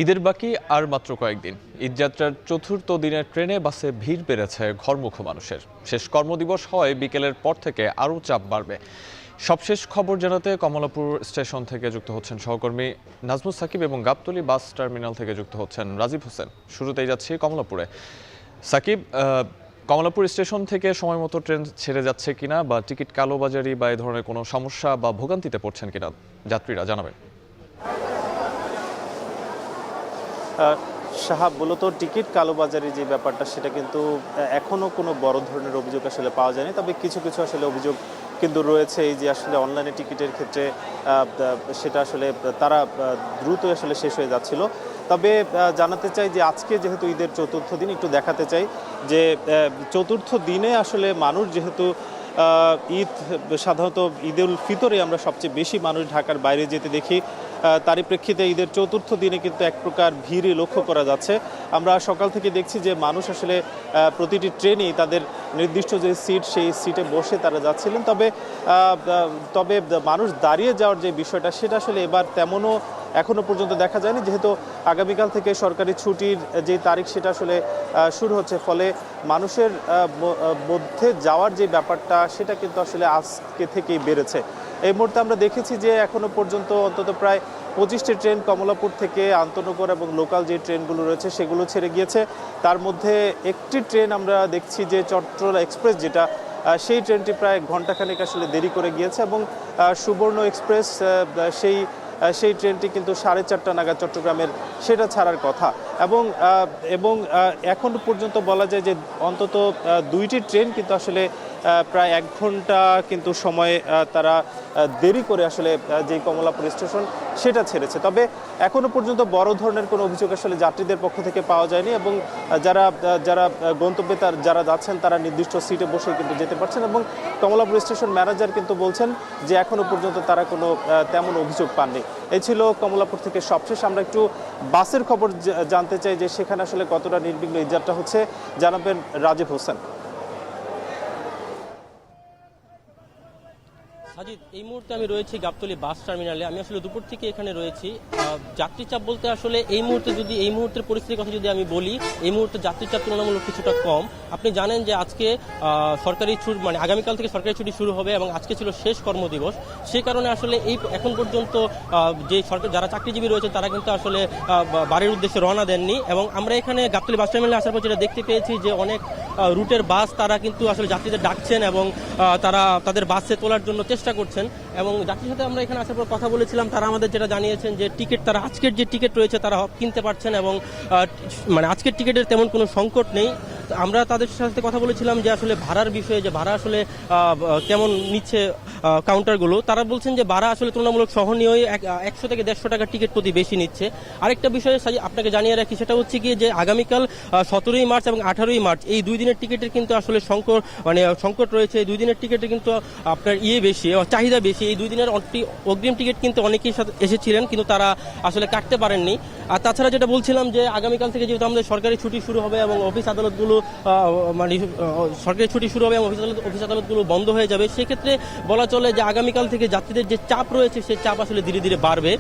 ঈদের বাকি আর মাত্র কয়েকদিন। ঈদযাত্রার চতুর্থ দিনের ট্রেনে বাসে ভিড় বেড়েছে ঘরমুখো মানুষের। শেষ কর্মদিবস হয় বিকেলের পর থেকে আরও চাপ বাড়বে। সবশেষ খবর জানাতে কমলাপুর স্টেশন থেকে যুক্ত হচ্ছেন সহকর্মী নাজমুস সাকিব এবং গাবতলী বাস টার্মিনাল থেকে যুক্ত হচ্ছেন রাজীব হোসেন। শুরুতেই যাচ্ছি কমলাপুরে। সাকিব, কমলাপুর স্টেশন থেকে সময় মতো ট্রেন ছেড়ে যাচ্ছে কিনা বা টিকিট কালোবাজারি বা এই ধরনের কোনো সমস্যা বা ভোগান্তিতে পড়ছেন কিনা যাত্রীরা জানাবেন। সাহাব, মূলত টিকিট কালোবাজারি যে ব্যাপারটা সেটা কিন্তু এখনো কোনো বড় ধরনের অভিযোগ আসলে পাওয়া যায়নি। তবে কিছু কিছু আসলে অভিযোগ কিন্তু রয়েছে, এই যে আসলে অনলাইনে টিকিটের ক্ষেত্রে সেটা আসলে তারা দ্রুত আসলে শেষ হয়ে যাচ্ছিল। তবে জানাতে চাই যে আজকে যেহেতু ঈদের চতুর্থ দিন, একটু দেখাতে চাই যে চতুর্থ দিনে আসলে মানুষ যেহেতু ঈদ সাধারণত ঈদুল ফিতরে আমরা সবচেয়ে বেশি মানুষ ঢাকার বাইরে যেতে দেখি, তারই প্রেক্ষিতে ঈদের চতুর্থ দিনে কিন্তু এক প্রকার ভিড়ই লক্ষ্য করা যাচ্ছে। আমরা সকাল থেকে দেখছি যে মানুষ আসলে প্রতিটি ট্রেনেই তাদের নির্দিষ্ট যে সিট, সেই সিটে বসে তারা যাচ্ছিলেন। তবে মানুষ দাঁড়িয়ে যাওয়ার যে বিষয়টা, সেটা আসলে এবার তেমনও এখনো পর্যন্ত দেখা যায়নি, যেহেতু আগামীকাল থেকে সরকারি ছুটির যে তারিখ সেটা আসলে শুরু হচ্ছে। ফলে মানুষের মধ্যে যাওয়ার যে ব্যাপারটা সেটা কিন্তু আসলে আজকে থেকেই বেড়েছে। এই মুহূর্তে আমরা দেখেছি যে এখনো পর্যন্ত অন্তত প্রায় 25টি ট্রেন কমলাপুর থেকে আন্তনগর এবং লোকাল যে ট্রেনগুলো রয়েছে সেগুলো ছেড়ে গিয়েছে। তার মধ্যে একটি ট্রেন আমরা দেখছি যে চট্টলা এক্সপ্রেস, যেটা সেই ট্রেনটি প্রায় ঘণ্টাখানেক আসলে দেরি করে গিয়েছে এবং সুবর্ণ এক্সপ্রেস সেই ট্রেনটি কিন্তু 4:30 নাগাদ চট্টগ্রামের সেটা ছাড়ার কথা। এবং এখন পর্যন্ত বলা যায় যে অন্তত 2টি ট্রেন কিন্তু আসলে প্রায় 1 ঘন্টা কিন্তু সময় তারা দেরি করে আসলে যে কমলাপুর স্টেশন সেটা ছেড়েছে। তবে এখনো পর্যন্ত বড় ধরনের কোনো অভিযোগ আসলে যাত্রীদের পক্ষ থেকে পাওয়া যায়নি এবং যারা গন্তব্যে যারা যাচ্ছেন তারা নির্দিষ্ট সিটে বসে কিন্তু যেতে পারছেন। এবং কমলাপুর স্টেশন ম্যানেজার কিন্তু বলছেন যে এখনো পর্যন্ত তারা কোনো তেমন অভিযোগ পাননি। এই ছিল কমলাপুর থেকে সবশেষ। আমরা একটু বাসের খবর জানতে চাই যে সেখানে আসলে কতটা নির্বিঘ্ন ঈদযাত্রা হচ্ছে, জানাবেন রাজীব হোসেন। সাজিদ, এই মুহূর্তে আমি রয়েছি গাবতলী বাস টার্মিনালে। আমি আসলে দুপুর থেকে এখানে রয়েছি। যাত্রী চাপ বলতে আসলে এই মুহূর্তের পরিস্থিতির কথা যদি আমি বলি, এই মুহূর্তে যাত্রী চাপ তুলনামূলক কিছুটা কম। আপনি জানেন যে আজকে সরকারি ছুটি, মানে আগামীকাল থেকে সরকারি ছুটি শুরু হবে এবং আজকে ছিল শেষ কর্মদিবস। সেই কারণে আসলে এখন পর্যন্ত যে যারা চাকরিজীবী রয়েছে তারা কিন্তু আসলে বাড়ির উদ্দেশ্যে রওনা দেননি। এবং আমরা এখানে গাবতলী বাস টার্মিনালে আসার পর যেটা দেখতে পেয়েছি যে অনেক রুটের বাস তারা কিন্তু আসলে যাত্রীদের ডাকছেন এবং তারা তাদের বাসে তোলার জন্য চেষ্টা করছেন। এবং যাত্রীর সাথে আমরা এখানে আসার পর কথা বলেছিলাম, তারা আমাদের যেটা জানিয়েছেন যে তারা আজকের যে টিকিট রয়েছে তারা কিনতে পারছেন এবং মানে আজকের টিকিটের তেমন কোনো সংকট নেই। আমরা তাদের সাথে কথা বলেছিলাম যে আসলে ভাড়ার বিষয়ে, যে ভাড়া আসলে কেমন নিচ্ছে কাউন্টারগুলো। তারা বলছেন যে ভাড়া আসলে তুলনামূলক সহনীয়ই, 100 থেকে 150 টাকা টিকিট প্রতি বেশি নিচ্ছে। আরেকটা বিষয়ে আপনাকে জানিয়ে রাখি, সেটা হচ্ছে কি যে আগামীকাল 17ই মার্চ এবং 18ই মার্চ এই 2 দিনের টিকিটের কিন্তু আসলে সংকট রয়েছে। এই 2 দিনের টিকিটের কিন্তু আপনার বেশি, চাহিদা বেশি। এই 2 দিনের অগ্রিম টিকিট কিন্তু অনেকেই এসেছিলেন কিন্তু তারা আসলে কাটতে পারেননি। আর তাছাড়া যেটা বলছিলাম যে আগামীকাল থেকে যেহেতু আমাদের সরকারি ছুটি শুরু হবে এবং অফিস আদালতগুলো সরকারি ছুটি শুরু হবে এবং অফিস আদালতগুলো বন্ধ হয়ে যাবে, সেক্ষেত্রে বলা চলে যে আগামীকাল থেকে যাত্রীদের যে চাপ রয়েছে সেই চাপ আসলে ধীরে ধীরে বাড়বে,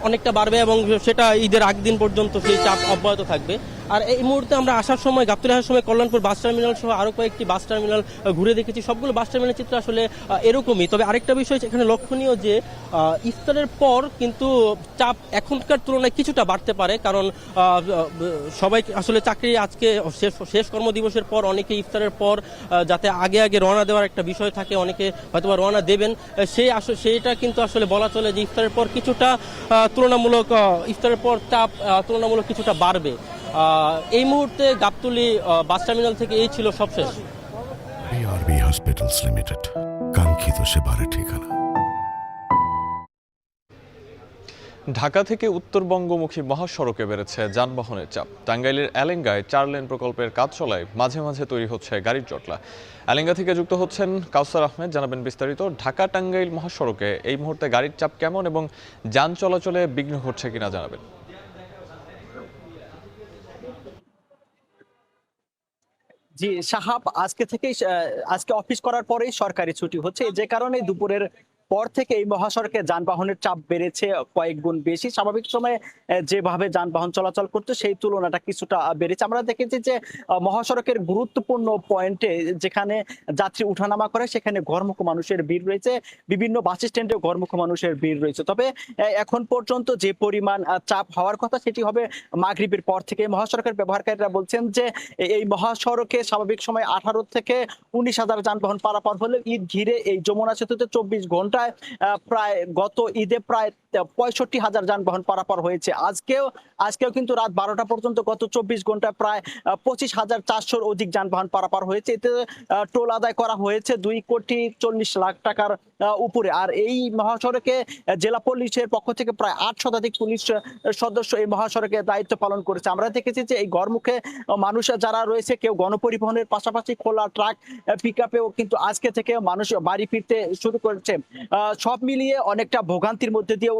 অনেকটা বাড়বে এবং সেটা ঈদের আগ দিন পর্যন্ত সেই চাপ অব্যাহত থাকবে। আর এই মুহূর্তে আমরা গাবতলী আসার সময় কল্যাণপুর বাস টার্মিনাল সহ আরো কয়েকটি বাস টার্মিনাল ঘুরে দেখেছি। সবগুলো বাস টার্মিনালের চিত্র আসলে এরকমই। তবে আরেকটা বিষয় এখানে লক্ষণীয় যে ইফতারের পর কিন্তু চাপ এখনকার তুলনায় কিছুটা বাড়তে পারে, কারণ সবাই আসলে চাকরি আজকে শেষ কর্মদিবসের পর অনেকে ইফতারের পর যাতে আগে আগে রওনা দেওয়ার একটা বিষয় থাকে, অনেকে হয়তো রওনা দেবেন, সেইটা কিন্তু আসলে বলা চলে যে ইফতারের পর কিছুটা ইফতারের পর চাপ তুলনামূলক কিছুটা বাড়বে। এই মুহূর্তে গাবতলী বাস টার্মিনাল থেকে এই ছিল সবশেষ। বিআরবি হসপিটালস লিমিটেড, কাঙ্ক্ষিত সেবার ঠিকানা। ঢাকা থেকে উত্তরবঙ্গমুখী মহাসড়কে বেড়েছে যানবাহনের চাপ। টাঙ্গাইলের এলেঙ্গায় 4 লেন প্রকল্পের কাজ চলায় মাঝে মাঝে তৈরি হচ্ছে গাড়ির জটলা। এলেঙ্গা থেকে যুক্ত হচ্ছেন কাউসার আহমেদ, জানাবেন বিস্তারিত। ঢাকা টাঙ্গাইল মহাসড়কে এই মুহূর্তে গাড়ির চাপ কেমন এবং যান চলাচলে বিঘ্ন ঘটছে কিনা জানাবেন। জি সাহাব, আজকে অফিস করার পরেই সরকারি ছুটি হচ্ছে, যে কারণে দুপুরের পর থেকে এই মহাসড়কে যানবাহনের চাপ বেড়েছে কয়েক গুণ বেশি। স্বাভাবিক সময়ে যেভাবে যানবাহন চলাচল করতো সেই তুলনাটা কিছুটা বেড়েছে। আমরা দেখেছি যে মহাসড়কের গুরুত্বপূর্ণ পয়েন্টে যেখানে যাত্রী উঠানামা করে সেখানে ঘরমুখী মানুষের ভিড় রয়েছে, বিভিন্ন বাস স্ট্যান্ডে ঘরমুখী মানুষের ভিড় রয়েছে। তবে এখন পর্যন্ত যে পরিমাণ চাপ হওয়ার কথা সেটি হবে মাগরিবের পর থেকে। মহাসড়কের ব্যবহারকারীরা বলছেন যে এই মহাসড়কে স্বাভাবিক সময় 18 থেকে 19,000 যানবাহন পারাপার হলে ঈদ ঘিরে এই যমুনা সেতুতে 24 ঘন্টায় প্রায় গত ঈদে প্রায় 65,000 যানবাহন পারাপার হয়েছে। আজকেও কিন্তু রাত 12টা পর্যন্ত গত 24 ঘন্টায় প্রায় 25,400 অধিক যানবাহন পারাপার হয়েছে। এতে টোল আদায় করা হয়েছে 2,40,00,00,000 টাকার উপরে। আর এই মহাসড়কে জেলা পুলিশের পক্ষ থেকে প্রায় 8 শতাধিক পুলিশ সদস্য এই মহাসড়কে দায়িত্ব পালন করেছে। আমরা দেখেছি যে এই ঘরমুখে মানুষ যারা রয়েছে কেউ গণপরিবহনের পাশাপাশি খোলা ট্রাক পিকআপেও কিন্তু আজকে থেকে মানুষ বাড়ি ফিরতে শুরু করেছে। সব মিলিয়ে অনেকটা ভোগান্তির মধ্যে দিয়েও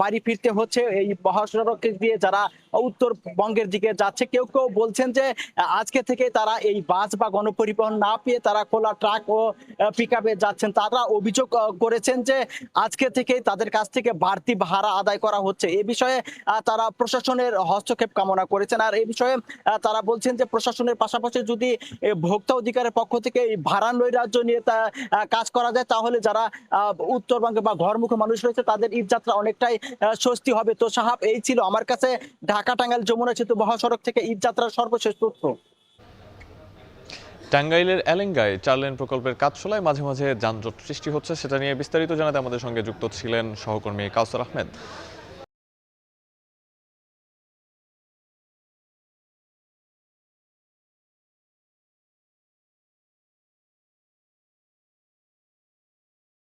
বাড়ি ফিরতে হচ্ছে এই মহাসড়ক দিয়ে যারা উত্তরবঙ্গের দিকে যাচ্ছে। কেউ কেউ বলছেন যে আজকে থেকে তারা এই বাস বা গণপরিবহন না পেয়ে তারা খোলা ট্রাক ও পিকআপে যাচ্ছেন। তারা অভিযোগ করেছেন যে আজকে থেকে তাদের কাছ থেকে বাড়তি ভাড়া আদায় করা হচ্ছে। এ বিষয়ে তারা প্রশাসনের হস্তক্ষেপ কামনা করেছেন। আর এই বিষয়ে তারা বলছেন যে প্রশাসনের পাশাপাশি যদি ভোক্তা অধিকারের পক্ষ থেকে এই ভাড়া নৈরাজ্য নিয়ে কাজ করা যায় তাহলে যারা উত্তরবঙ্গে বা ঘরমুখী মানুষ রয়েছে তাদের ঈদযাত্রা অনেকটাই স্বস্তি হবে। তো সাহাব, এই ছিল আমার কাছে ঢাকা টাঙ্গাইল যমুনা সেতু মহাসড়ক থেকে ঈদযাত্রার সর্বশেষ তথ্য। টাঙ্গাইলের এলেঙ্গায় 4 লেন প্রকল্পের কাজ চলায় মাঝে মাঝে যানজট সৃষ্টি হচ্ছে, সেটা নিয়ে বিস্তারিত জানাতে আমাদের সঙ্গে যুক্ত ছিলেন সহকর্মী কাউসার আহমেদ।